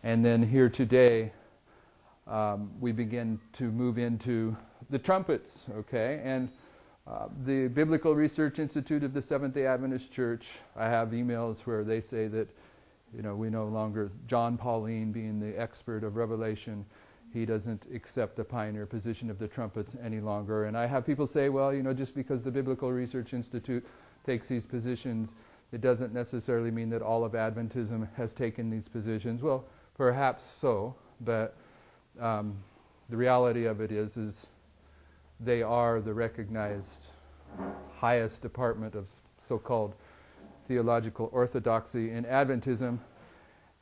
And then here today, we begin to move into the trumpets, okay? And the Biblical Research Institute of the Seventh-day Adventist Church, I have emails where they say that, we no longer, John Pauline being the expert of Revelation, he doesn't accept the pioneer position of the trumpets any longer. And I have people say, well, just because the Biblical Research Institute takes these positions, it doesn't necessarily mean that all of Adventism has taken these positions. Well, perhaps so, but the reality of it is they are the recognized highest department of so-called theological orthodoxy in Adventism,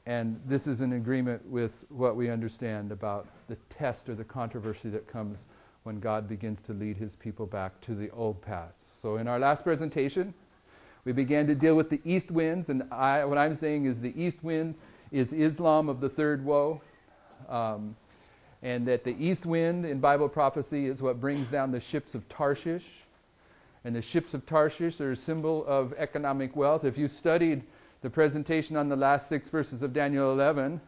and this is in agreement with what we understand about the test or the controversy that comes when God begins to lead his people back to the old paths. So in our last presentation, we began to deal with the east winds, and what I'm saying is the east wind is Islam of the third woe, and that the east wind in Bible prophecy is what brings down the ships of Tarshish. And the ships of Tarshish are a symbol of economic wealth. If you studied the presentation on the last 6 verses of Daniel 11,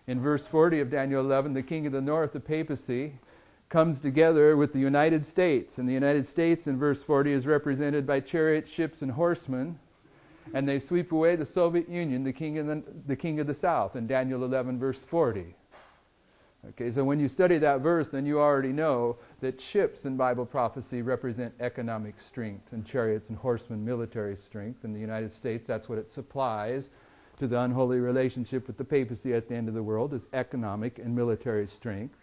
in verse 40 of Daniel 11, the king of the north, the Papacy, comes together with the United States. And the United States, in verse 40, is represented by chariots, ships, and horsemen. And they sweep away the Soviet Union, the king of the south, in Daniel 11, verse 40. Okay, so when you study that verse, then you already know that ships in Bible prophecy represent economic strength, and chariots and horsemen military strength. In the United States, that's what it supplies to the unholy relationship with the papacy at the end of the world, is economic and military strength.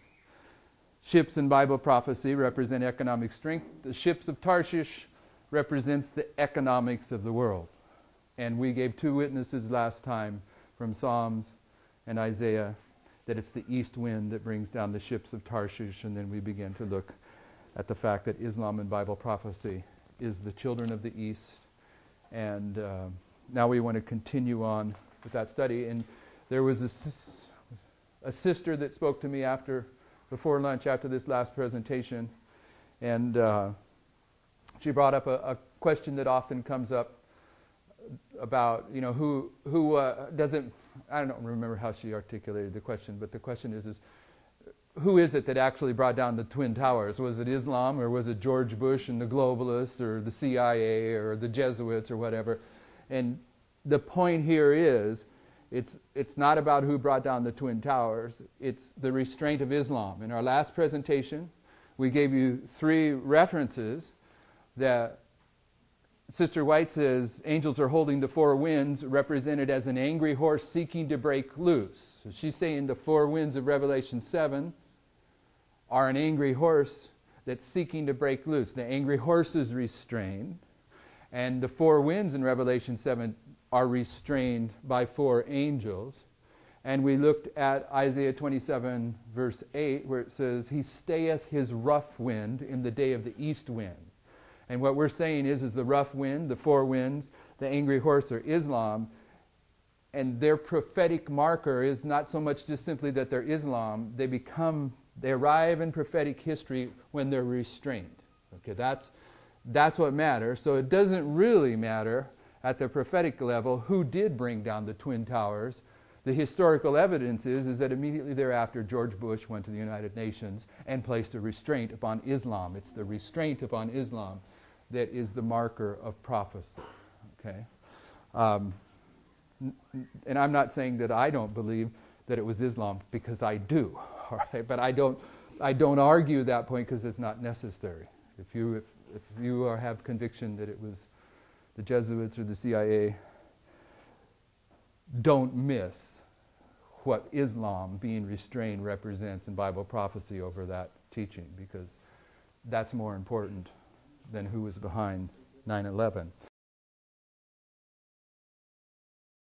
Ships in Bible prophecy represent economic strength. The ships of Tarshish represents the economics of the world. And we gave 2 witnesses last time from Psalms and Isaiah that it's the east wind that brings down the ships of Tarshish, and then we begin to look at the fact that Islam in Bible prophecy is the children of the east. And now we want to continue on with that study. And there was a sister that spoke to me before lunch after this last presentation, and she brought up a question that often comes up about, who doesn't, I don't remember how she articulated the question, but the question is who is it that actually brought down the Twin Towers? Was it Islam, or was it George Bush and the globalists, or the CIA, or the Jesuits, or whatever? And the point here is, it's not about who brought down the Twin Towers, it's the restraint of Islam. In our last presentation, we gave you 3 references that Sister White says angels are holding the 4 winds, represented as an angry horse seeking to break loose. So she's saying the 4 winds of Revelation 7 are an angry horse that's seeking to break loose. The angry horse is restrained, and the 4 winds in Revelation 7 are restrained by 4 angels. And we looked at Isaiah 27 verse 8, where it says, he stayeth his rough wind in the day of the east wind. And what we're saying is the rough wind, the 4 winds, the angry horse, or Islam, and their prophetic marker is not so much just simply that they're Islam, they arrive in prophetic history when they're restrained. Okay, that's what matters. So it doesn't really matter at the prophetic level who did bring down the Twin Towers. The historical evidence is that immediately thereafter George Bush went to the United Nations and placed a restraint upon Islam. It's the restraint upon Islam that is the marker of prophecy. Okay, and I'm not saying that I don't believe that it was Islam, because I do. All right, but I don't argue that point because it's not necessary. If you have conviction that it was the Jesuits or the CIA, don't miss what Islam being restrained represents in Bible prophecy over that teaching, because that's more important than who was behind 9/11.